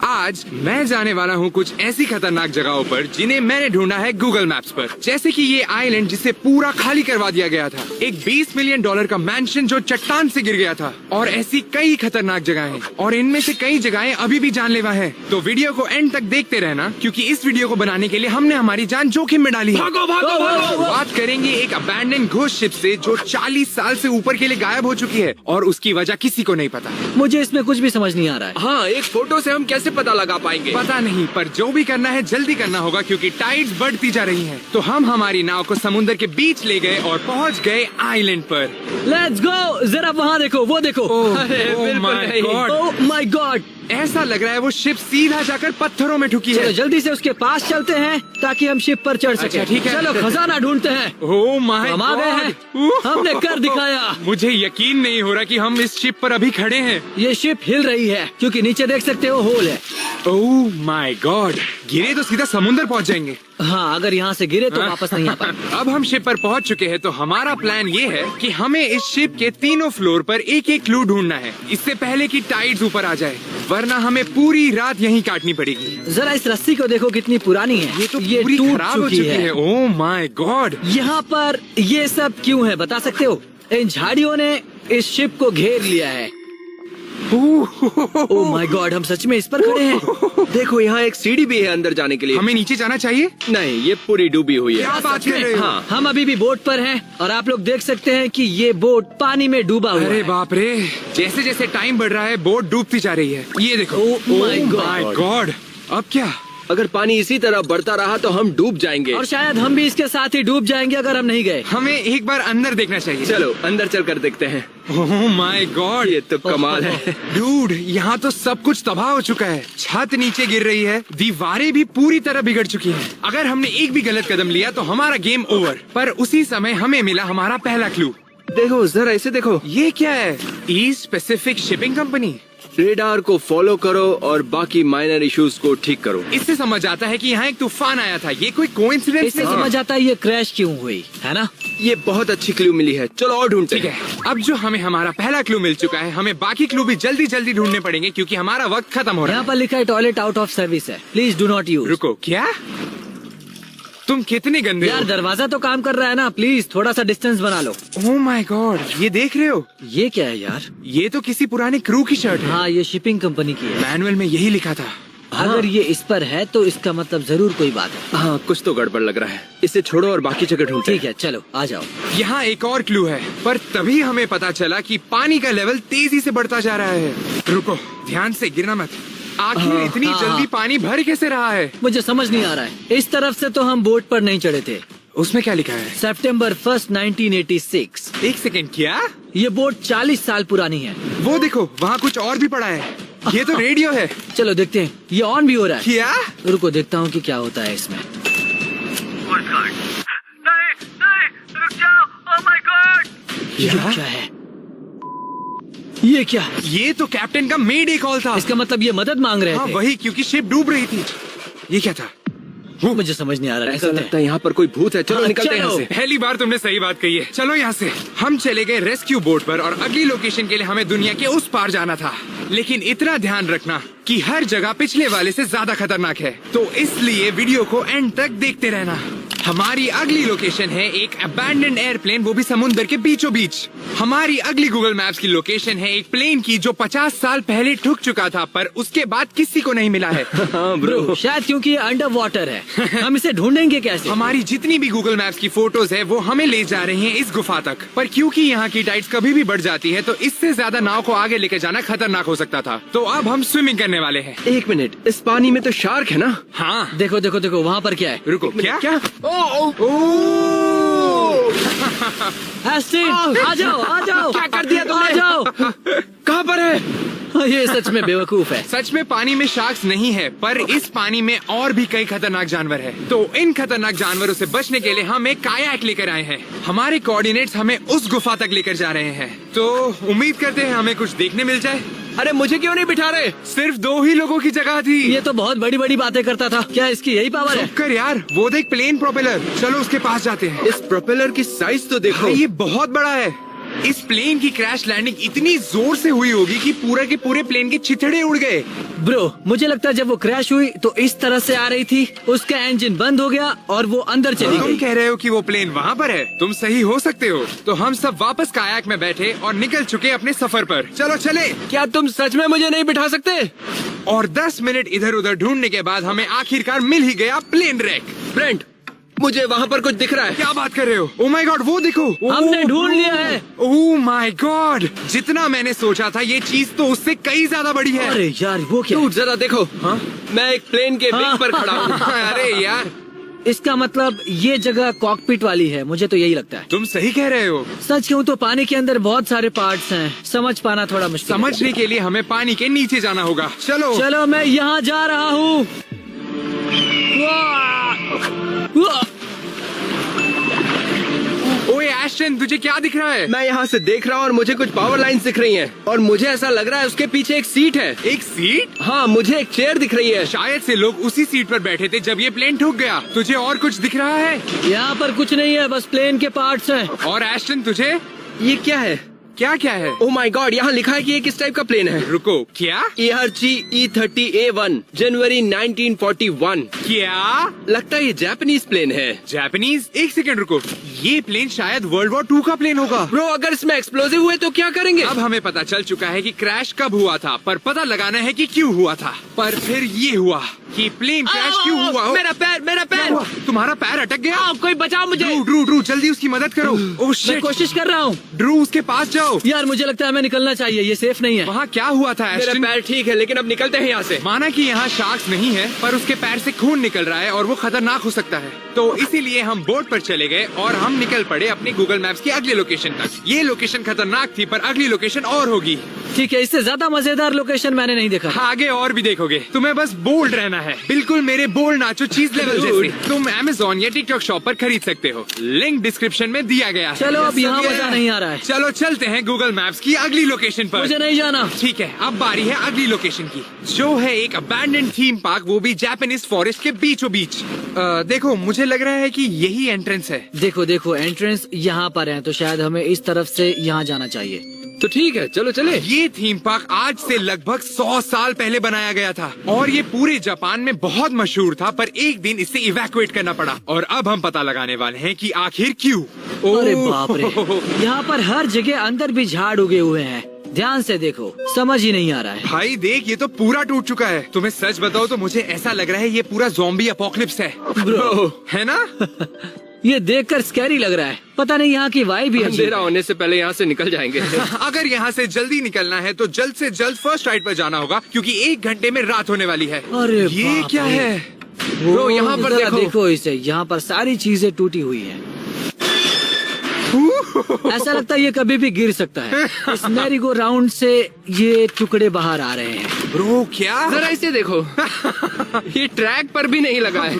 आज मैं जाने वाला हूँ कुछ ऐसी खतरनाक जगहों पर जिन्हें मैंने ढूंढा है गूगल मैप्स पर। जैसे कि ये आइलैंड जिसे पूरा खाली करवा दिया गया था, एक $20 मिलियन का मैंशन जो चट्टान से गिर गया था, और ऐसी कई खतरनाक जगहें, और इनमें से कई जगहें अभी भी जानलेवा है। तो वीडियो को एंड तक देखते रहना, क्योंकि इस वीडियो को बनाने के लिए हमने हमारी जान जोखिम में डाली है। भागो, भागो, भागो। बात करेंगे एक अबैंडन घोस्ट शिप से जो 40 साल से ऊपर के लिए गायब हो चुकी है, और उसकी वजह किसी को नहीं पता। मुझे इसमें कुछ भी समझ नहीं आ रहा है। हाँ, एक फोटो से हम कैसे पता लगा पाएंगे? पता नहीं, पर जो भी करना है जल्दी करना होगा, क्योंकि टाइड्स बढ़ती जा रही हैं। तो हम हमारी नाव को समुद्र के बीच ले गए और पहुंच गए आइलैंड पर। लेट्स गो, जरा वहाँ देखो, वो देखो। ओह माय गॉड, ऐसा लग रहा है वो शिप सीधा जाकर पत्थरों में ठुकी चलो है। जल्दी से उसके पास चलते हैं ताकि हम शिप पर चढ़ सके। अच्छा, ठीक है। चलो खजाना ढूंढते हैं। ओह माय हम आ गए हैं, हमने कर दिखाया। मुझे यकीन नहीं हो रहा कि हम इस शिप पर अभी खड़े हैं। ये शिप हिल रही है क्योंकि नीचे देख सकते हो होल है। ओह माय गॉड, गिरे तो सीधा समुद्र पहुंच जाएंगे। हाँ, अगर यहाँ से गिरे तो वापस नहीं आ पाएंगे। अब हम शिप पर पहुंच चुके हैं, तो हमारा प्लान ये है कि हमें इस शिप के तीनों फ्लोर पर एक एक क्लू ढूंढना है, इससे पहले कि टाइड्स ऊपर आ जाए, वरना हमें पूरी रात यहीं काटनी पड़ेगी। जरा इस रस्सी को देखो, कितनी पुरानी है। ये तो पूरी टूट खराब हो चुकी है। ओह माय गॉड, यहाँ पर ये सब क्यों है बता सकते हो? इन झाड़ियों ने इस शिप को घेर लिया है। ओह माय गॉड, हम सच में इस पर खड़े हैं। देखो, यहाँ एक सीढ़ी भी है अंदर जाने के लिए। हमें नीचे जाना चाहिए। नहीं, ये पूरी डूबी हुई है। क्या बात कर रहे हो? हाँ, हम अभी भी बोट पर हैं और आप लोग देख सकते हैं कि ये बोट पानी में डूबा हुआ अरे है। बाप रे, जैसे जैसे टाइम बढ़ रहा है बोट डूबती जा रही है। ये देखो। Oh my God. गॉड, अब क्या? अगर पानी इसी तरह बढ़ता रहा तो हम डूब जाएंगे। और शायद हम भी इसके साथ ही डूब जाएंगे अगर हम नहीं गए। हमें एक बार अंदर देखना चाहिए। चलो अंदर चलकर देखते हैं। ओह माय गॉड, ये तो कमाल है। डूड, यहाँ तो सब कुछ तबाह हो चुका है। छत नीचे गिर रही है, दीवारें भी पूरी तरह बिगड़ चुकी हैं। अगर हमने एक भी गलत कदम लिया तो हमारा गेम ओवर। पर उसी समय हमें मिला हमारा पहला क्लू। देखो, जरा इसे देखो। ये क्या है? East Pacific shipping company. Radar को फॉलो करो और बाकी माइनर इश्यूज को ठीक करो। इससे समझ आता है कि यहाँ एक तूफान आया था। ये कोई कोइंसिडेंस इससे नहीं समझ है। आता है ये क्रैश क्यों हुई, है ना? ये बहुत अच्छी क्लू मिली है। चलो और ढूंढते ठीक हैं। है, अब जो हमें हमारा पहला क्लू मिल चुका है, हमें बाकी क्लू भी जल्दी जल्दी ढूंढने पड़ेंगे, क्योंकि हमारा वक्त खत्म हो रहा यहाँ पर लिखा है टॉयलेट आउट ऑफ सर्विस है, प्लीज डू नॉट है। यूज। रुको, क्या? तुम कितने गंदे यार हो? दरवाजा तो काम कर रहा है ना, प्लीज थोड़ा सा डिस्टेंस बना लो। ओह माय गॉड, ये देख रहे हो? ये क्या है यार? ये तो किसी पुराने क्रू की शर्ट है। हाँ, ये शिपिंग कंपनी की है। मैनुअल में यही लिखा था। अगर ये इस पर है तो इसका मतलब जरूर कोई बात है। हाँ, कुछ तो गड़बड़ लग रहा है। इसे छोड़ो और बाकी जगह ढूंढते ठीक है, चलो आ जाओ। यहाँ एक और क्लू है, पर तभी हमें पता चला कि पानी का लेवल तेजी से बढ़ता जा रहा है। रुको, ध्यान से, गिरना मत। आखिर इतनी हाँ, जल्दी हाँ। पानी भर कैसे रहा है? मुझे समझ नहीं आ रहा है। इस तरफ से तो हम बोट पर नहीं चढ़े थे। उसमें क्या लिखा है? सितंबर 1, 1986। एक सेकंड, क्या? ये बोट 40 साल पुरानी है। वो देखो, वहाँ कुछ और भी पड़ा है। ये तो रेडियो है। चलो देखते हैं, ये ऑन भी हो रहा है। क्या? रुको देखता हूँ कि क्या होता है इसमें। ये क्या है? ये क्या? ये तो कैप्टन का मेड कॉल था। इसका मतलब ये मदद मांग रहे हाँ थे। वही, क्योंकि शिप डूब रही थी। ये क्या था? मुझे समझ नहीं आ रहा। ऐसा लगता है यहाँ पर कोई भूत है। चलो हाँ, निकलते हैं चलो। यहाँ से। पहली बार तुमने सही बात कही है। चलो यहाँ से। हम चले गए रेस्क्यू बोट पर, और अगली लोकेशन के लिए हमें दुनिया के उस पार जाना था। लेकिन इतना ध्यान रखना कि हर जगह पिछले वाले से ज्यादा खतरनाक है, तो इसलिए वीडियो को एंड तक देखते रहना। हमारी अगली लोकेशन है एक अबैंडन्ड एयरप्लेन, वो भी समुद्र के बीचों बीच। हमारी अगली गूगल मैप्स की लोकेशन है एक प्लेन की जो 50 साल पहले ठुक चुका था, पर उसके बाद किसी को नहीं मिला है। हाँ ब्रो, शायद क्योंकि ये अंडर वाटर है। हम इसे ढूंढेंगे कैसे? हमारी जितनी भी गूगल मैप्स की फोटोज है वो हमें ले जा रही हैं इस गुफा तक, पर क्योंकि यहाँ की टाइड्स कभी भी बढ़ जाती है, तो इससे ज्यादा नाव को आगे लेकर जाना खतरनाक हो सकता था। तो अब हम स्विमिंग करने वाले हैं। एक मिनट, इस पानी में तो शार्क है ना? हाँ, देखो देखो देखो, वहाँ पर क्या है? रुको, क्या? एस्टिन, आ जाओ आ जाओ। क्या कर दिया तुमने? आ जाओ। कहाँ पर है? ये सच में बेवकूफ है। सच में पानी में शार्क्स नहीं है, पर इस पानी में और भी कई खतरनाक जानवर है। तो इन खतरनाक जानवरों से बचने के लिए हम एक कायाक लेकर आए हैं। हमारे कोऑर्डिनेट्स हमें उस गुफा तक लेकर जा रहे हैं, तो उम्मीद करते हैं हमें कुछ देखने मिल जाए। अरे मुझे क्यों नहीं बिठा रहे? सिर्फ 2 ही लोगों की जगह थी। ये तो बहुत बड़ी बड़ी बातें करता था। क्या इसकी यही पावर है? कर यार, वो देख प्लेन प्रोपेलर। चलो उसके पास जाते हैं। इस प्रोपेलर की साइज तो देखो। हाँ, ये बहुत बड़ा है। इस प्लेन की क्रैश लैंडिंग इतनी जोर से हुई होगी कि पूरे के पूरे प्लेन के छिथड़े उड़ गए। ब्रो, मुझे लगता है जब वो क्रैश हुई तो इस तरह से आ रही थी, उसका इंजन बंद हो गया और वो अंदर चली तुम गई। कह रहे हो कि वो प्लेन वहाँ पर है? तुम सही हो सकते हो। तो हम सब वापस कायाक में बैठे और निकल चुके अपने सफर पर। चलो चले। क्या तुम सच में मुझे नहीं बिठा सकते? और 10 मिनट इधर उधर ढूंढने के बाद हमें आखिरकार मिल ही गया प्लेन रैक। ब्रेंट, मुझे वहाँ पर कुछ दिख रहा है। क्या बात कर रहे हो? ओह माय गॉड, वो देखो। हमने ढूंढ लिया है। ओह माय गॉड, जितना मैंने सोचा था ये चीज तो उससे कई ज्यादा बड़ी है। अरे यार, वो क्या? डूड, जरा देखो। हाँ? मैं एक प्लेन के विंग पर खड़ा हूँ। अरे यार, इसका मतलब ये जगह कॉकपिट वाली है, मुझे तो यही लगता है। तुम सही कह रहे हो। सच कहूँ तो पानी के अंदर बहुत सारे पार्ट्स हैं, समझ पाना थोड़ा मुश्किल है। समझने के लिए हमें पानी के नीचे जाना होगा। चलो चलो, मैं यहाँ जा रहा हूँ। ओए एस्टन, तुझे क्या दिख रहा है? मैं यहाँ से देख रहा हूँ और मुझे कुछ पावर लाइन दिख रही हैं और मुझे ऐसा लग रहा है उसके पीछे एक सीट है। एक सीट? हाँ, मुझे एक चेयर दिख रही है। शायद से लोग उसी सीट पर बैठे थे जब ये प्लेन ठुक गया। तुझे और कुछ दिख रहा है? यहाँ पर कुछ नहीं है, बस प्लेन के पार्ट्स हैं। और एस्टन, तुझे ये क्या है? क्या क्या है? ओह माय गॉड, यहाँ लिखा है कि ये किस टाइप का प्लेन है। रुको, क्या? ERG E30A1 जनवरी 1941। क्या? लगता है ये जापानीज प्लेन है। जापानीज? एक सेकंड रुको, ये प्लेन शायद वर्ल्ड वॉर 2 का प्लेन होगा। ब्रो, अगर इसमें एक्सप्लोजिव हुए तो क्या करेंगे? अब हमें पता चल चुका है कि क्रैश कब हुआ था, पर पता लगाना है कि क्यों हुआ था। पर फिर ये हुआ कि प्लेन क्रैश क्यों हुआ हो। मेरा पैर, मेरा क्या पैर। हुआ? तुम्हारा पैर अटक गया? कोई बचाओ मुझे। ड्रू, जल्दी उसकी मदद करो। ओह मैं शिट, कोशिश कर रहा हूँ। ड्रू उसके पास जाओ। यार, मुझे लगता है हमें निकलना चाहिए, ये सेफ नहीं है। वहाँ क्या हुआ था मेरा एस्टन? पैर ठीक है, लेकिन अब निकलते हैं यहाँ से। माना कि यहाँ शार्क्स नहीं है, पर उसके पैर से खून निकल रहा है और वो खतरनाक हो सकता है। तो इसीलिए हम बोट पर चले गए और हम निकल पड़े अपनी गूगल मैप्स की अगली लोकेशन तक। ये लोकेशन खतरनाक थी, पर अगली लोकेशन और होगी। ठीक है, इससे ज्यादा मजेदार लोकेशन मैंने नहीं देखा। आगे और भी देखोगे। तुम्हें बस बोल्ड रहना है, बिल्कुल मेरे बोल्ड नाचो चीज लेवल जैसे। तुम Amazon या TikTok शॉप पर खरीद सकते हो, लिंक डिस्क्रिप्शन में दिया गया है। चलो, अब यहाँ मजा नहीं आ रहा है। चलो चलते हैं गूगल मैप्स की अगली लोकेशन पर। मुझे नहीं जाना। ठीक है, अब बारी है अगली लोकेशन की, जो है एक अबैंडन्ड थीम पार्क, वो भी जापानीज फॉरेस्ट के बीचों बीच। देखो, मुझे लग रहा है कि यही एंट्रेंस है। देखो, एंट्रेंस यहाँ पर है, तो शायद हमें इस तरफ से यहाँ जाना चाहिए। तो ठीक है, चलो चले। ये थीम पार्क आज से लगभग 100 साल पहले बनाया गया था और ये पूरे जापान में बहुत मशहूर था, पर एक दिन इसे इवैक्यूएट करना पड़ा। और अब हम पता लगाने वाले हैं कि आखिर क्यों। अरे बाप रे, यहाँ पर हर जगह अंदर भी झाड़ उगे हुए हैं। ध्यान से देखो, समझ ही नहीं आ रहा है। भाई देख, ये तो पूरा टूट चुका है। तुम्हें सच बताओ तो मुझे ऐसा लग रहा है ये पूरा ज़ॉम्बी अपोकलिप्स है। ब्रो, है ना? ये देखकर स्कैरी लग रहा है। पता नहीं यहाँ की वाइब भी अजीब अंधेरा है। होने से पहले यहाँ से निकल जाएंगे। अगर यहाँ से जल्दी निकलना है तो जल्द से जल्द फर्स्ट राइड पर जाना होगा, क्योंकि 1 घंटे में रात होने वाली है। अरे ये बाप क्या रे। है? ब्रो, यहाँ पर जरा देखो। देखो इसे, यहाँ पर सारी चीजें टूटी हुई हैं। ऐसा लगता है ये कभी भी गिर सकता है। इस मैरीगो राउंड से ये टुकड़े बाहर आ रहे हैं। ब्रो, क्या? जरा इसे देखो। ये ट्रैक पर भी नहीं लगा है।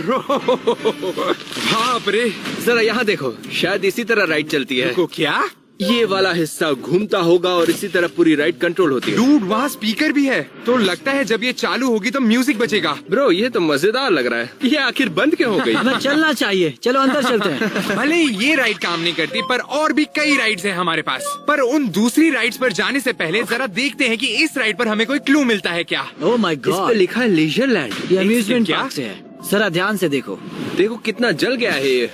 बाप रे, जरा यहाँ देखो, शायद इसी तरह राइड चलती है। देखो, क्या? ये वाला हिस्सा घूमता होगा और इसी तरह पूरी राइड कंट्रोल होती है। डूड, वहाँ स्पीकर भी है, तो लगता है जब ये चालू होगी तो म्यूजिक बजेगा। ब्रो, ये तो मजेदार लग रहा है। ये आखिर बंद क्यों हो गई? हमें चलना चाहिए, चलो अंदर चलते हैं। भले ही ये राइड काम नहीं करती, पर और भी कई राइड्स हैं हमारे पास। पर उन दूसरी राइड्स पर जाने से पहले जरा देखते हैं कि इस राइड पर हमें कोई क्लू मिलता है क्या। ओह माय इस पे गॉड, लिखा है लीजरलैंड। ये अम्यूजमेंट क्या? पार्क से है। जरा ध्यान से देखो। देखो कितना जल गया है ये।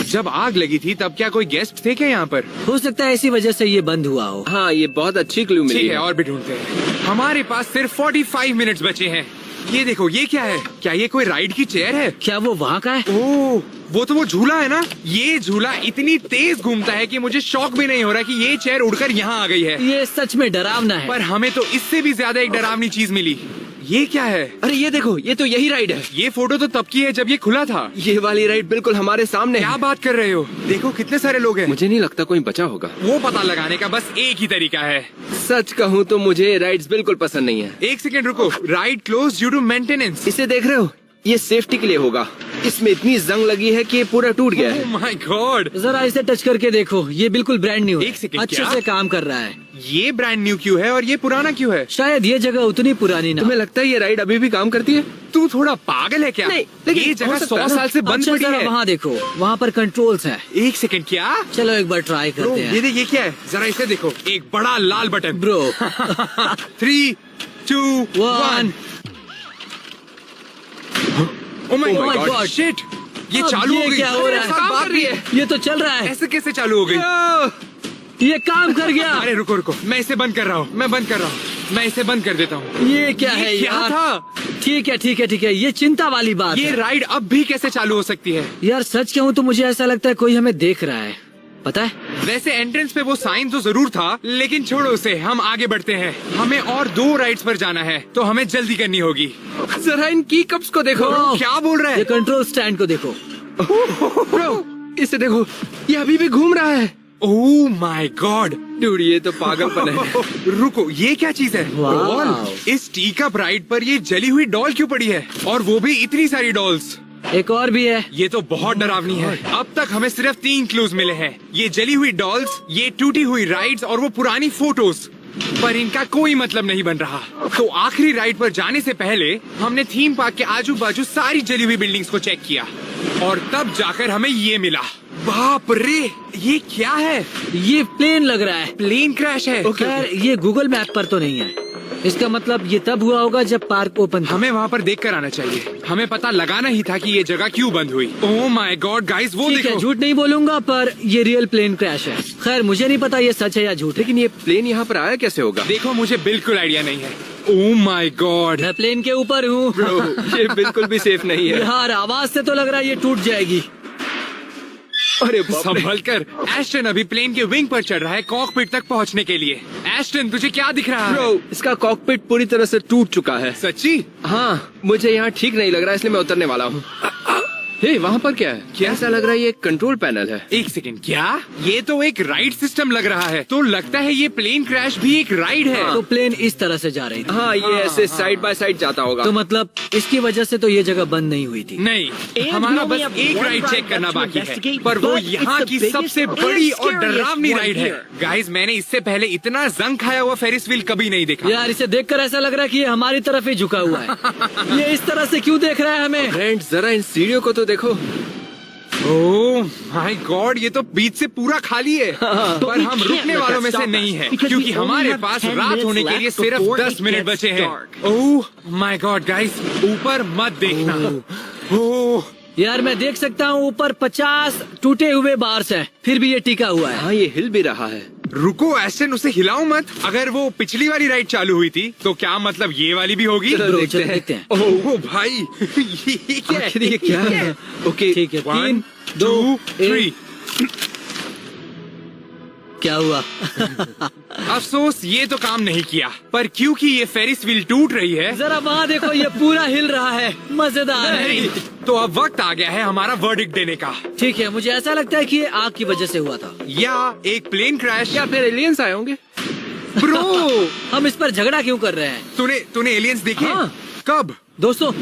जब आग लगी थी तब क्या कोई गेस्ट थे क्या यहाँ पर? हो सकता है इसी वजह से ये बंद हुआ हो। हाँ, ये बहुत अच्छी क्लू मिली ठीक है, है। और भी ढूंढते हैं। हमारे पास सिर्फ 45 मिनट्स बचे हैं। ये देखो, ये क्या है? क्या ये कोई राइड की चेयर है? क्या वो वहाँ का है? ओह, वो तो वो झूला है ना। ये झूला इतनी तेज घूमता है कि मुझे शौक भी नहीं हो रहा कि ये चेयर उड़कर यहाँ आ गई है। ये सच में डरावना है। पर हमें तो इससे भी ज्यादा एक डरावनी चीज मिली। ये क्या है? अरे ये देखो, ये तो यही राइड है। ये फोटो तो तब की है जब ये खुला था। ये वाली राइड बिल्कुल हमारे सामने क्या है। बात कर रहे हो? देखो कितने सारे लोग हैं। मुझे नहीं लगता कोई बचा होगा। वो पता लगाने का बस एक ही तरीका है। सच कहूँ तो मुझे राइड्स बिल्कुल पसंद नहीं है। एक सेकंड रुको, ride close due to maintenance. इसे देख रहे हो? ये सेफ्टी के लिए होगा। इसमें इतनी जंग लगी है कि ये पूरा टूट गया है। ओह माय गॉड, जरा इसे टच करके देखो, ये बिल्कुल ब्रांड न्यू है। एक सेकंड, अच्छे क्या? से काम कर रहा है। ये ब्रांड न्यू क्यों है और ये पुराना क्यों है? शायद ये जगह उतनी पुरानी ना हो। तुम्हें लगता है ये राइड अभी भी काम करती है? तू थोड़ा पागल है क्या? नहीं, लेकिन ये हो जगह सकता 100 है ना। साल से बंद अच्छा पड़ी जरा है। वहाँ देखो, वहाँ पर कंट्रोल्स हैं। एक सेकंड, क्या? चलो एक बार ट्राई ब्रो, करते ये हैं। देख, ये क्या है? जरा इसे देखो, एक बड़ा लाल button. Bro 3, 2, 1। Oh my Oh my God, God. shit! ये अब चालू ये हो गई। क्या हो रहा है? काम कर रही है। ये तो चल रहा है, ऐसे कैसे चालू हो गई? ये काम कर गया। अरे रुको रुको, मैं इसे बंद कर रहा हूँ, मैं इसे बंद कर देता हूँ। ये क्या है क्या यार? था? ठीक है ठीक है ठीक है, ये चिंता वाली बात ये है। राइड अब भी कैसे चालू हो सकती है? यार सच कहूँ तो मुझे ऐसा लगता है कोई हमें देख रहा है, पता है? वैसे एंट्रेंस पे वो साइन तो जरूर था, लेकिन छोड़ो उसे, हम आगे बढ़ते हैं। हमें और 2 राइड्स पर जाना है, तो हमें जल्दी करनी होगी। जरा इन की कप्स को देखो। ओह, क्या बोल रहा ये है? कंट्रोल स्टैंड को देखो। ब्रो, इसे देखो, ये अभी भी घूम रहा है। Oh my God! डूड, ये तो पागलपन है। रुको, ये क्या चीज है? वाव। डॉल। इस टी कप राइड पर ये जली हुई डॉल क्यों पड़ी है? और वो भी इतनी सारी डॉल्स। एक और भी है। ये तो बहुत डरावनी है। अब तक हमें सिर्फ 3 क्लूज मिले हैं। ये जली हुई डॉल्स, ये टूटी हुई राइड्स और वो पुरानी फोटोज। पर इनका कोई मतलब नहीं बन रहा। तो आखिरी राइड पर जाने से पहले हमने थीम पार्क के आजू बाजू सारी जली हुई बिल्डिंग्स को चेक किया, और तब जाकर हमें ये मिला। बाप रे, ये क्या है? ये प्लेन लग रहा है। प्लेन क्रैश है। खैर ये गूगल मैप पर तो नहीं है। इसका मतलब ये तब हुआ होगा जब पार्क ओपन था। हमें वहाँ पर देख कर आना चाहिए। हमें पता लगाना ही था कि ये जगह क्यों बंद हुई। ओह माय गॉड गाइस, वो ठीक है, देखो। झूठ नहीं बोलूंगा, पर ये रियल प्लेन क्रैश है। खैर मुझे नहीं पता ये सच है या झूठ है। लेकिन ये प्लेन यहाँ पर आया कैसे होगा? देखो, मुझे बिल्कुल आइडिया नहीं है। Oh my God. मैं प्लेन के ऊपर हूँ। ब्रो, ये बिल्कुल भी सेफ नहीं है। यार आवाज से तो लग रहा है ये टूट जाएगी। अरे बाप रे। संभल कर। एस्टन अभी प्लेन के विंग पर चढ़ रहा है कॉकपिट तक पहुँचने के लिए। एस्टन, तुझे क्या दिख रहा है? ब्रो, इसका कॉकपिट पूरी तरह से टूट चुका है। सच्ची? हाँ, मुझे यहाँ ठीक नहीं लग रहा, इसलिए मैं उतरने वाला हूँ। हे, वहाँ पर क्या है? क्या? ऐसा लग रहा है ये कंट्रोल पैनल है। एक सेकंड, क्या? ये तो एक राइड सिस्टम लग रहा है। तो लगता है ये प्लेन क्रैश भी एक राइड है। तो प्लेन इस तरह से जा रही थी। हाँ, ये ऐसे साइड बाय साइड जाता होगा। तो मतलब इसकी वजह से तो ये जगह बंद नहीं हुई थी। नहीं, हमारा बस एक राइड चेक करना बाकी है, पर वो यहाँ की सबसे बड़ी और डरावनी राइड है। गाइस, मैंने इससे पहले इतना जंग खाया हुआ फेरिस व्हील कभी नहीं देखा। यार इसे देखकर ऐसा लग रहा है कि ये हमारी तरफ ही झुका हुआ है। ये इस तरह से क्यों देख रहा है हमें? फ्रेंड, जरा इन सीढ़ियों को तो देखो। ओह माय गॉड, ये तो बीच से पूरा खाली है। पर हम रुकने वालों में से नहीं है, क्योंकि हमारे पास रात होने के लिए सिर्फ 10 मिनट बचे हैं। ओह माय गॉड गाइस, ऊपर मत देखना। ओह यार मैं देख सकता हूँ ऊपर 50 टूटे हुए बार्स हैं, फिर भी ये टिका हुआ है। हाँ, ये हिल भी रहा है। रुको एस्टन, उसे हिलाओ मत। अगर वो पिछली वाली राइड चालू हुई थी, तो क्या मतलब ये वाली भी होगी? चलो ब्रो, देखते चलो हैं। देखते हैं। ओह भाई, ये क्या है? आखिर ये क्या है? ओके, ठीक है, 1, 3, 2, 2, 3। क्या हुआ? अफसोस ये तो काम नहीं किया, पर क्योंकि ये फेरिस व्हील टूट रही है, जरा वहाँ देखो, ये पूरा हिल रहा है। मजेदार है। तो अब वक्त आ गया है हमारा वर्डिक्ट देने का। ठीक है, मुझे ऐसा लगता है कि ये आग की वजह से हुआ था। या एक प्लेन क्रैश, या फिर एलियंस आए होंगे। ब्रो। हम इस पर झगड़ा क्यों कर रहे हैं? तूने एलियंस देखे? हाँ। कब? दोस्तों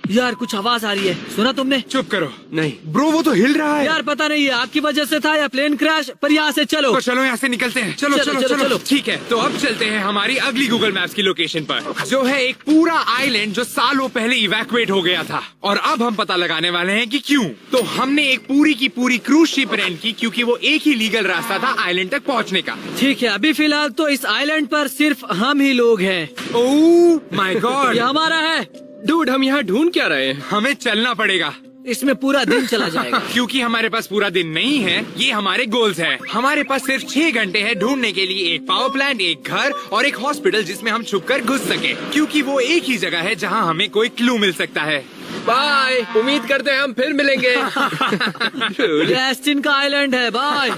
यार कुछ आवाज आ रही है, सुना तुमने? चुप करो। नहीं, ब्रो, वो तो हिल रहा है। यार पता नहीं ये आग की वजह से था या प्लेन क्रैश, पर यहाँ से चलो। तो चलो यहाँ से निकलते हैं। चलो चलो, चलो चलो, चलो, चलो। ठीक है, तो अब चलते हैं हमारी अगली गूगल मैप्स की लोकेशन पर, जो है एक पूरा आइलैंड जो सालों पहले इवैक्यूएट हो गया था। और अब हम पता लगाने वाले हैं कि क्यों। तो हमने एक पूरी की पूरी क्रूज शिप रेंट की, क्योंकि वो एक ही लीगल रास्ता था आइलैंड तक पहुँचने का। ठीक है, अभी फिलहाल तो इस आइलैंड पर सिर्फ हम ही लोग हैं। ओह माय गॉड, ये हमारा है। डूड, हम यहाँ ढूंढ क्या रहे हैं? हमें चलना पड़ेगा, इसमें पूरा दिन चला जाएगा। क्योंकि हमारे पास पूरा दिन नहीं है। ये हमारे गोल्स हैं। हमारे पास सिर्फ 6 घंटे हैं ढूंढने के लिए एक पावर प्लांट, एक घर और एक हॉस्पिटल जिसमें हम छुपकर घुस सके, क्योंकि वो एक ही जगह है जहां हमें कोई क्लू मिल सकता है। बाय, उम्मीद करते हैं हम फिर मिलेंगे। ये एस्टिन का आइलैंड है। बाय।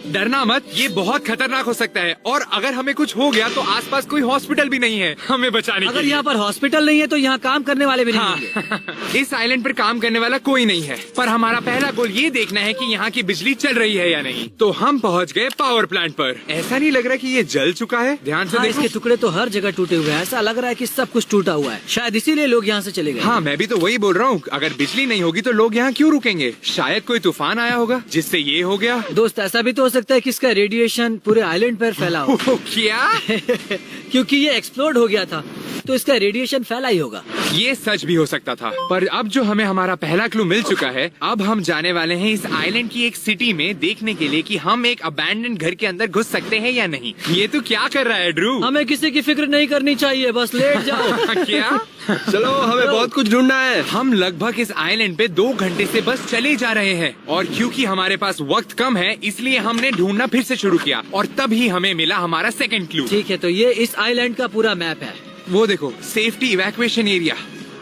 डरना मत, ये बहुत खतरनाक हो सकता है, और अगर हमें कुछ हो गया तो आसपास कोई हॉस्पिटल भी नहीं है हमें बचाने के अगर लिए। यहाँ पर हॉस्पिटल नहीं है तो यहाँ काम करने वाले भी नहीं होंगे। हाँ, इस आइलैंड पर काम करने वाला कोई नहीं है, पर हमारा पहला गोल ये देखना है कि यहाँ की बिजली चल रही है या नहीं। तो हम पहुँच गए पावर प्लांट पर। ऐसा नहीं लग रहा कि ये जल चुका है? ध्यान से हाँ, देखो। इसके टुकड़े तो हर जगह टूटे हुए हैं। ऐसा लग रहा है कि सब कुछ टूटा हुआ है, शायद इसीलिए लोग यहाँ से चले गए। हाँ, मैं भी भी तो वही बोल रहा हूँ, अगर बिजली नहीं होगी तो लोग यहाँ क्यों रुकेंगे? शायद कोई तूफान आया होगा जिससे ये हो गया। दोस्त ऐसा भी तो हो सकता है कि इसका रेडिएशन पूरे आइलैंड पर फैला हो। क्या? क्योंकि ये एक्सप्लोड हो गया था तो इसका रेडिएशन फैला ही होगा। ये सच भी हो सकता था, पर अब जो हमें हमारा पहला क्लू मिल चुका है, अब हम जाने वाले हैं इस आइलैंड की एक सिटी में देखने के लिए कि हम एक अबैंडन घर के अंदर घुस सकते हैं या नहीं। ये तो क्या कर रहा है ड्रू? हमें किसी की फिक्र नहीं करनी चाहिए, बस लेट जाओ। क्या? चलो, हमें बहुत कुछ ढूंढना है। हम लगभग इस आइलैंड पे 2 घंटे से बस चले जा रहे हैं और क्योंकि हमारे पास वक्त कम है इसलिए हमने ढूंढना फिर से शुरू किया और तभी हमें मिला हमारा सेकंड क्लू। ठीक है, तो ये इस आइलैंड का पूरा मैप है। वो देखो, सेफ्टी इवैक्यूएशन एरिया।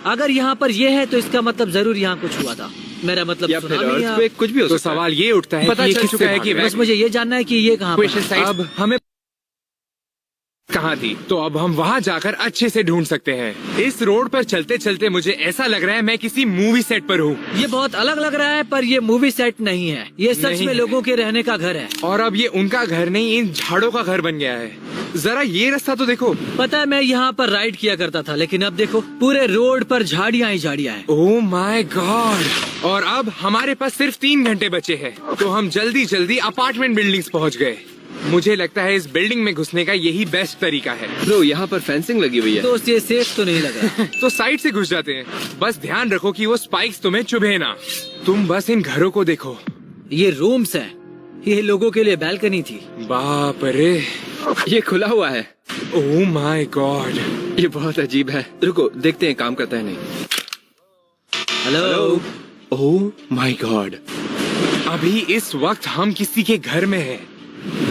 अगर यहाँ पर ये है तो इसका मतलब जरूर यहाँ कुछ हुआ था। मेरा मतलब या फिर सुनामी या- earthquake, कुछ भी हो तो सकता है। सवाल ये उठता है पता कि ये चल किससे चुका है भाग कि रहा है? बस मुझे ये जानना है कि ये कहाँ पर Evacuation है। site अब हमें कहाँ थी, तो अब हम वहाँ जाकर अच्छे से ढूंढ सकते हैं। इस रोड पर चलते चलते मुझे ऐसा लग रहा है मैं किसी मूवी सेट पर हूँ। ये बहुत अलग लग रहा है पर ये मूवी सेट नहीं है, ये सच नहीं में है। लोगों के रहने का घर है। और अब ये उनका घर नहीं, इन झाड़ों का घर बन गया है। जरा ये रास्ता तो देखो। पता है मैं यहाँ पर राइड किया करता था, लेकिन अब देखो पूरे रोड पर झाड़ियाँ ही झाड़ियाँ हैं। Oh my God! और अब हमारे पास सिर्फ 3 घंटे बचे हैं, तो हम जल्दी जल्दी अपार्टमेंट बिल्डिंग्स पहुँच गए। मुझे लगता है इस बिल्डिंग में घुसने का यही बेस्ट तरीका है। ब्रो, यहाँ पर फेंसिंग लगी हुई है। दोस्त ये सेफ तो नहीं लग रहा। तो साइड से घुस जाते हैं। बस ध्यान रखो कि वो स्पाइक्स तुम्हें चुभे ना। तुम बस इन घरों को देखो। ये रूम्स हैं, ये लोगों के लिए बैल्कनी थी। बाप रे! ये खुला हुआ है। Oh my God! ये बहुत अजीब है। रुको, देखते हैं काम करता है नहीं। हेलो। Oh my God! अभी इस वक्त हम किसी के घर में हैं।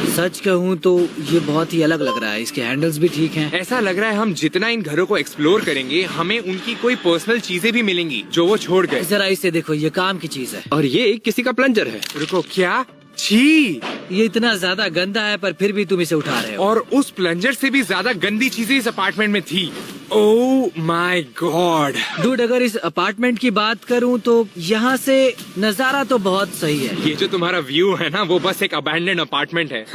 सच कहूँ तो ये बहुत ही अलग लग रहा है, इसके हैंडल्स भी ठीक हैं। ऐसा लग रहा है हम जितना इन घरों को एक्सप्लोर करेंगे हमें उनकी कोई पर्सनल चीजें भी मिलेंगी जो वो छोड़ गए। जरा इसे देखो, ये काम की चीज है। और ये किसी का प्लंजर है। रुको, क्या? छी! ये इतना ज्यादा गंदा है पर फिर भी तुम इसे उठा रहे हो। और उस प्लंजर से भी ज्यादा गंदी चीजें इस अपार्टमेंट में थी। Oh my God! डूड, अगर इस अपार्टमेंट की बात करूं तो यहाँ से नजारा तो बहुत सही है। ये जो तुम्हारा व्यू है ना, वो बस एक अबैंडन अपार्टमेंट है।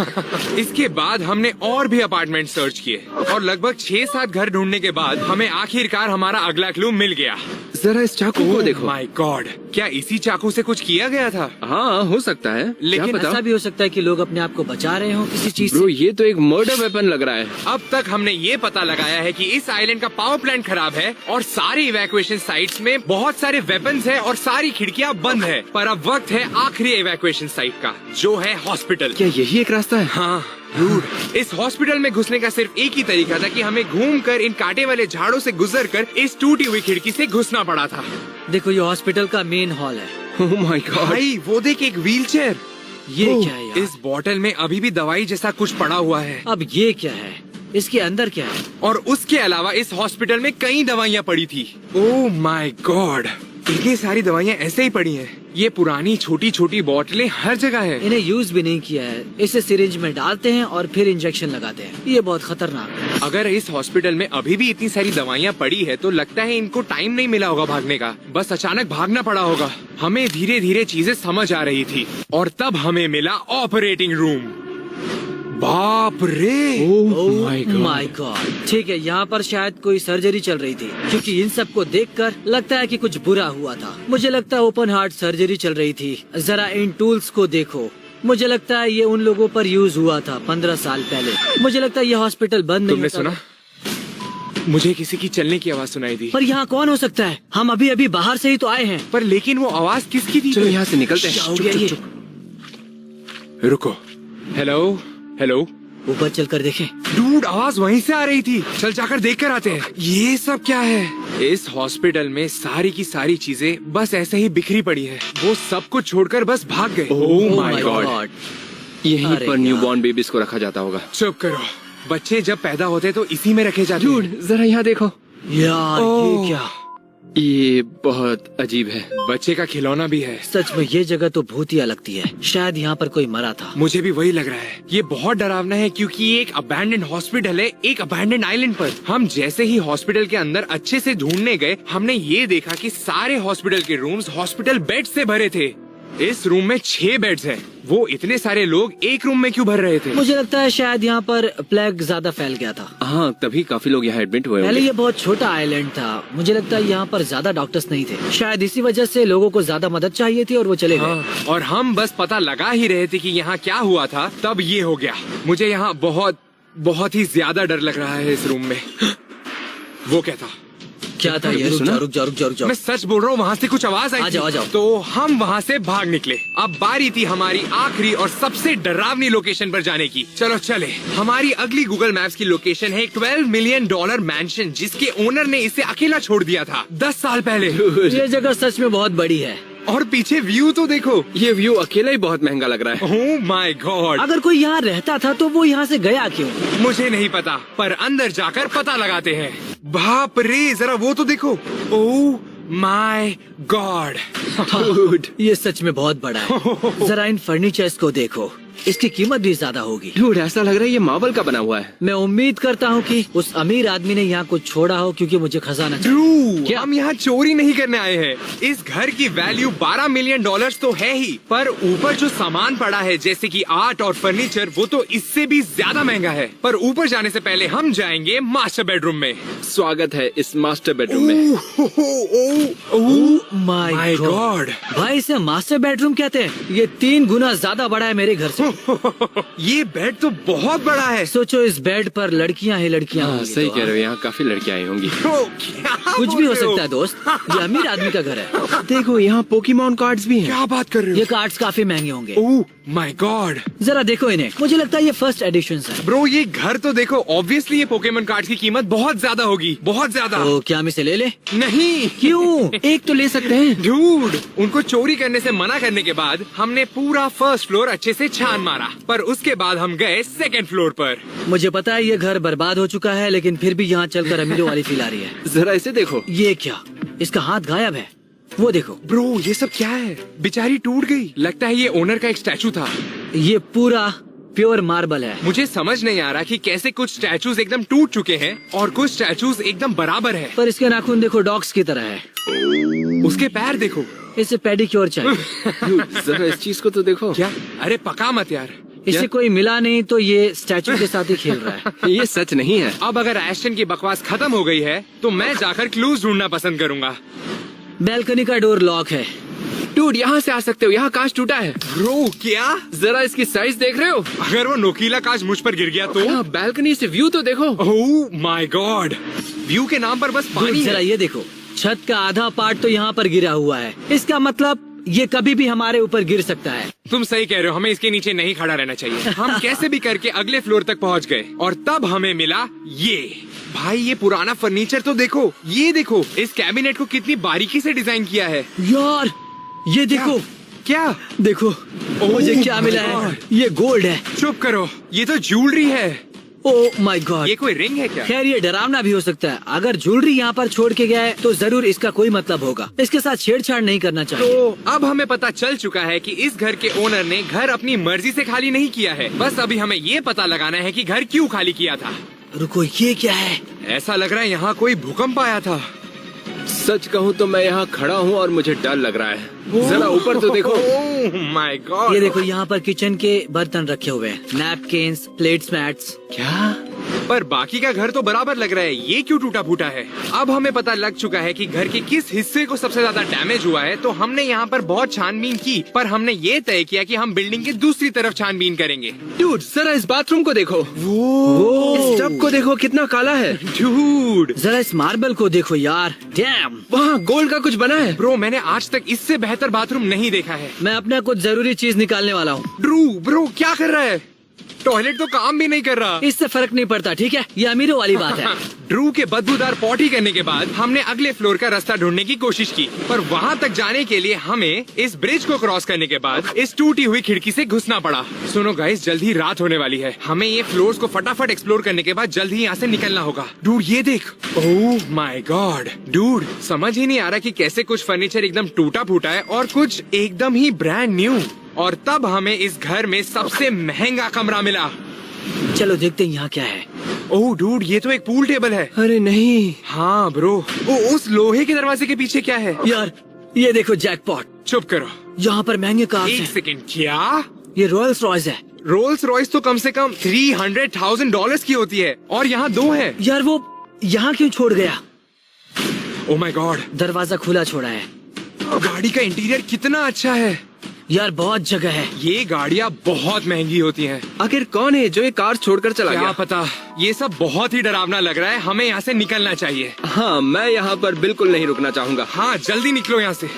इसके बाद हमने और भी अपार्टमेंट सर्च किए और लगभग 6-7 घर ढूंढने के बाद हमें आखिरकार हमारा अगला क्लू मिल गया। जरा इस चाकू को देखो। My God! क्या इसी चाकू से कुछ किया गया था? हाँ, हो सकता है। लेकिन क्या पता? ऐसा भी हो सकता है कि लोग अपने आप को बचा रहे हो किसी चीज ब्रो, से। ये तो एक मर्डर वेपन लग रहा है। अब तक हमने ये पता लगाया है कि इस आइलैंड का पावर प्लांट खराब है और सारी इवैक्यूएशन साइट्स में बहुत सारे वेपन्स हैं और सारी खिड़कियां बंद है। पर अब वक्त है आखिरी इवैक्यूएशन साइट का, जो है हॉस्पिटल। क्या यही एक रास्ता है? हाँ डूड, इस हॉस्पिटल में घुसने का सिर्फ एक ही तरीका था कि हमें घूमकर इन कांटे वाले झाड़ों से गुजरकर इस टूटी हुई खिड़की से घुसना पड़ा था। देखो, ये हॉस्पिटल का मेन हॉल है। Oh my God! भाई वो देख, एक व्हीलचेयर। ये क्या है यार? इस बोतल में अभी भी दवाई जैसा कुछ पड़ा हुआ है। अब ये क्या है? इसके अंदर क्या है? और उसके अलावा इस हॉस्पिटल में कई दवाइयाँ पड़ी थी। Oh my God! ये सारी दवाइयाँ ऐसे ही पड़ी हैं। ये पुरानी छोटी छोटी बोतलें हर जगह है। इन्हें यूज भी नहीं किया है। इसे सिरिंज में डालते हैं और फिर इंजेक्शन लगाते हैं। ये बहुत खतरनाक है। अगर इस हॉस्पिटल में अभी भी इतनी सारी दवाइयाँ पड़ी है तो लगता है इनको टाइम नहीं मिला होगा भागने का, बस अचानक भागना पड़ा होगा। हमें धीरे धीरे चीजें समझ आ रही थी और तब हमें मिला ऑपरेटिंग रूम। बाप रे! Oh my God! ठीक है, यहाँ पर शायद कोई सर्जरी चल रही थी, क्योंकि इन सब को देखकर लगता है कि कुछ बुरा हुआ था। मुझे लगता है ओपन हार्ट सर्जरी चल रही थी। जरा इन टूल्स को देखो। मुझे लगता है ये उन लोगों पर यूज हुआ था 15 साल पहले। मुझे लगता है ये हॉस्पिटल बंद नहीं तुमने होता। सुना? मुझे किसी की चलने की आवाज सुनाई दी। पर यहाँ कौन हो सकता है? हम अभी अभी बाहर से ही तो आए हैं। पर लेकिन वो आवाज किसकी थी? चलो यहाँ से निकलते क्या हैं। हो गया ये? रुको। हेलो हेलो ऊपर चलकर देखें। डूड, आवाज वहीं से आ रही थी। चल जाकर देख कर आते हैं। ये सब क्या है? इस हॉस्पिटल में सारी की सारी चीजें बस ऐसे ही बिखरी पड़ी है। वो सब कुछ छोड़कर बस भाग गए। Oh my my God! God! यहीं अरे पर न्यू यार। बॉर्न बेबीज को रखा जाता होगा। चुप करो। बच्चे जब पैदा होते तो इसी में रखे जाते हैं। डूड, जरा यहाँ देखो। यार ओह। ये क्या? ये बहुत अजीब है। बच्चे का खिलौना भी है। सच में ये जगह तो भूतिया लगती है। शायद यहाँ पर कोई मरा था। मुझे भी वही लग रहा है। ये बहुत डरावना है क्योंकि ये एक अबैंडन हॉस्पिटल है, एक अबैंडन आइलैंड पर। हम जैसे ही हॉस्पिटल के अंदर अच्छे से ढूंढने गए, हमने ये देखा कि सारे हॉस्पिटल के रूम्स हॉस्पिटल बेड से भरे थे। इस रूम में 6 बेड्स हैं। वो इतने सारे लोग एक रूम में क्यों भर रहे थे? मुझे लगता है शायद यहाँ पर प्लेग ज्यादा फैल गया था। हाँ, तभी काफी लोग यहाँ एडमिट हुए पहले होंगे। ये बहुत छोटा आइलैंड था। मुझे लगता है यहाँ पर ज्यादा डॉक्टर्स नहीं थे। शायद इसी वजह से लोगों को ज्यादा मदद चाहिए थी और वो चले गए। हाँ, और हम बस पता लगा ही रहे थे कि यहाँ क्या हुआ था, तब ये हो गया। मुझे यहाँ बहुत ही ज्यादा डर लग रहा है इस रूम में। वो क्या था? क्या था ये? रुक जाओ। मैं सच बोल रहा हूँ, वहाँ से कुछ आवाज आई आ जाओ। तो हम वहाँ से भाग निकले। अब बारी थी हमारी आखिरी और सबसे डरावनी लोकेशन पर जाने की। चलो चले। हमारी अगली गूगल मैप्स की लोकेशन है $12 मिलियन मैंशन, जिसके ओनर ने इसे अकेला छोड़ दिया था 10 साल पहले। ये जगह सच में बहुत बड़ी है। और पीछे व्यू तो देखो। ये व्यू अकेला ही बहुत महंगा लग रहा है। Oh my God. अगर कोई यहाँ रहता था तो वो यहाँ से गया क्यों? मुझे नहीं पता, पर अंदर जाकर पता लगाते हैं। बाप रे, जरा वो तो देखो। Oh my God. Dude, ये सच में बहुत बड़ा है। जरा इन फर्नीचर्स को देखो, इसकी कीमत भी ज्यादा होगी। dude, ऐसा लग रहा है ये मार्बल का बना हुआ है। मैं उम्मीद करता हूँ कि उस अमीर आदमी ने यहाँ कुछ छोड़ा हो, क्योंकि मुझे खजाना चाहिए। ड्रू, हम यहाँ चोरी नहीं करने आए हैं। इस घर की वैल्यू $12 मिलियन तो है ही, पर ऊपर जो सामान पड़ा है जैसे कि आर्ट और फर्नीचर, वो तो इससे भी ज्यादा महंगा है। पर ऊपर जाने से पहले हम जाएंगे मास्टर बेडरूम में। स्वागत है इस मास्टर बेडरूम में। My God, God. भाई इसे मास्टर बेडरूम कहते हैं। ये 3 गुना ज्यादा बड़ा है मेरे घर से। ये बेड तो बहुत बड़ा है। सोचो इस बेड पर लड़कियाँ ही लड़कियाँ हाँ, होंगी। सही तो कह रहे हो, यहाँ काफी लड़कियाँ आई होंगी। क्या कुछ बोल भी हो रहे सकता है दोस्त, ये अमीर आदमी का घर है। देखो यहाँ पोकेमॉन कार्ड्स भी हैं। क्या बात कर रहे ये हो? कार्ड्स काफी महंगे होंगे। Oh my God. जरा देखो इन्हें, मुझे लगता है ये फर्स्ट एडिशन है। ब्रो, ये घर तो देखो। ऑब्वियसली ये पोकेमन कार्ड की कीमत बहुत ज्यादा होगी, बहुत ज्यादा। तो क्या हम इसे ले ले? नहीं। क्यों? एक तो ले सकते हैं। ड्यूड, उनको चोरी करने से मना करने के बाद हमने पूरा फर्स्ट फ्लोर अच्छे से छान मारा, पर उसके बाद हम गए सेकंड फ्लोर पर। मुझे पता है ये घर बर्बाद हो चुका है, लेकिन फिर भी यहाँ चलकर अमीरों वाली फील आ रही है। जरा इसे देखो। ये क्या? इसका हाथ गायब है। वो देखो। ब्रो, ये सब क्या है? बेचारी टूट गई। लगता है ये ओनर का एक स्टैचू था। ये पूरा प्योर मार्बल है। मुझे समझ नहीं आ रहा कि कैसे कुछ स्टैचूज एकदम टूट चुके हैं और कुछ स्टैचूज एकदम बराबर है। पर इसके नाखून देखो, डॉग्स की तरह है। उसके पैर देखो। इसे पेडिक्योर चाहिए। Dude, जरा इस चीज को तो देखो। क्या? अरे पका मत यार। इसे कोई मिला नहीं तो ये स्टैचू के साथ ही खेल रहा है। ये सच नहीं है। अब अगर एस्टन की बकवास खत्म हो गई है तो मैं जाकर क्लूज ढूंढना पसंद करूंगा। बैल्कनी का डोर लॉक है। डूड, यहाँ से आ सकते हो, यहाँ कांच टूटा है। ब्रो, क्या? जरा इसकी साइज देख रहे हो? अगर वो नोकीला कांच मुझ पर गिर गया तो? यहाँ बैल्कनी से व्यू तो देखो। Oh my God. व्यू के नाम पर बस पानी जरा है। ये देखो, छत का आधा पार्ट तो यहाँ पर गिरा हुआ है। इसका मतलब ये कभी भी हमारे ऊपर गिर सकता है। तुम सही कह रहे हो, हमें इसके नीचे नहीं खड़ा रहना चाहिए। हम कैसे भी करके अगले फ्लोर तक पहुंच गए और तब हमें मिला ये। भाई, ये पुराना फर्नीचर तो देखो। ये देखो, इस कैबिनेट को कितनी बारीकी से डिजाइन किया है। यार ये देखो, क्या? देखो मुझे क्या मिला my है। God। ये गोल्ड है। चुप करो, ये तो ज्वेलरी है। Oh my God. ये कोई रिंग है क्या? खैर ये डरावना भी हो सकता है। अगर ज्वेलरी यहाँ पर छोड़ के गया है तो जरूर इसका कोई मतलब होगा। इसके साथ छेड़छाड़ नहीं करना चाहिए। तो अब हमें पता चल चुका है कि इस घर के ओनर ने घर अपनी मर्जी से खाली नहीं किया है। बस अभी हमें ये पता लगाना है कि घर क्यों खाली किया था। रुको, ये क्या है? ऐसा लग रहा है यहाँ कोई भूकंप आया था। सच कहूँ तो मैं यहाँ खड़ा हूँ और मुझे डर लग रहा है। जरा ऊपर तो देखो। Oh my God. ये देखो, यहाँ पर किचन के बर्तन रखे हुए हैं, नैपकिन्स, प्लेट्स, मैट्स। क्या? पर बाकी का घर तो बराबर लग रहा है, ये क्यों टूटा फूटा है? अब हमें पता लग चुका है कि घर के किस हिस्से को सबसे ज्यादा डैमेज हुआ है। तो हमने यहाँ पर बहुत छानबीन की, पर हमने ये तय किया कि हम बिल्डिंग की दूसरी तरफ छानबीन करेंगे। डूड, जरा इस बाथरूम को देखो। इस टब को देखो, कितना काला है। डूड, जरा इस मार्बल को देखो यार। डैम। वहाँ गोल्ड का कुछ बना है। ब्रो, मैंने आज तक इससे बेहतर बाथरूम नहीं देखा है। मैं अपना कुछ जरूरी चीज निकालने वाला हूँ। ब्रो क्या कर रहा है? टॉयलेट तो काम भी नहीं कर रहा। इससे फर्क नहीं पड़ता, ठीक है? ये अमीरों वाली बात है। ड्रू के बदबूदार पॉटी करने के बाद हमने अगले फ्लोर का रास्ता ढूंढने की कोशिश की, पर वहाँ तक जाने के लिए हमें इस ब्रिज को क्रॉस करने के बाद इस टूटी हुई खिड़की से घुसना पड़ा। सुनो गाइस, जल्द ही रात होने वाली है। हमें ये फ्लोर्स को फटाफट एक्सप्लोर करने के बाद जल्द ही यहाँ से निकलना होगा। डूड, ये देख। ओह माय गॉड डूड, समझ ही नहीं आ रहा कि कैसे कुछ फर्नीचर एकदम टूटा फूटा है और कुछ एकदम ही ब्रांड न्यू। और तब हमें इस घर में सबसे महंगा कमरा मिला। चलो देखते हैं यहाँ क्या है। ओह डूड, ये तो एक पूल टेबल है। अरे नहीं। हाँ ब्रो, उस लोहे के दरवाजे के पीछे क्या है? यार ये देखो, जैकपॉट। चुप करो। यहाँ पर महंगे कार्स एक हैं। सेकंड, क्या? ये रॉयल्स रॉयस है। रोल्स रॉयस तो कम से कम $300,000 की होती है और यहाँ 2 है। यार वो यहाँ क्यों छोड़ गया? ओ माय गॉड, दरवाजा खुला छोड़ा है। गाड़ी का इंटीरियर कितना अच्छा है। यार बहुत जगह है। ये गाड़ियाँ बहुत महंगी होती हैं। आखिर कौन है जो ये कार छोड़कर चला क्या गया? पता, ये सब बहुत ही डरावना लग रहा है। हमें यहाँ से निकलना चाहिए। हाँ, मैं यहाँ पर बिल्कुल नहीं रुकना चाहूँगा। हाँ, जल्दी निकलो यहाँ से।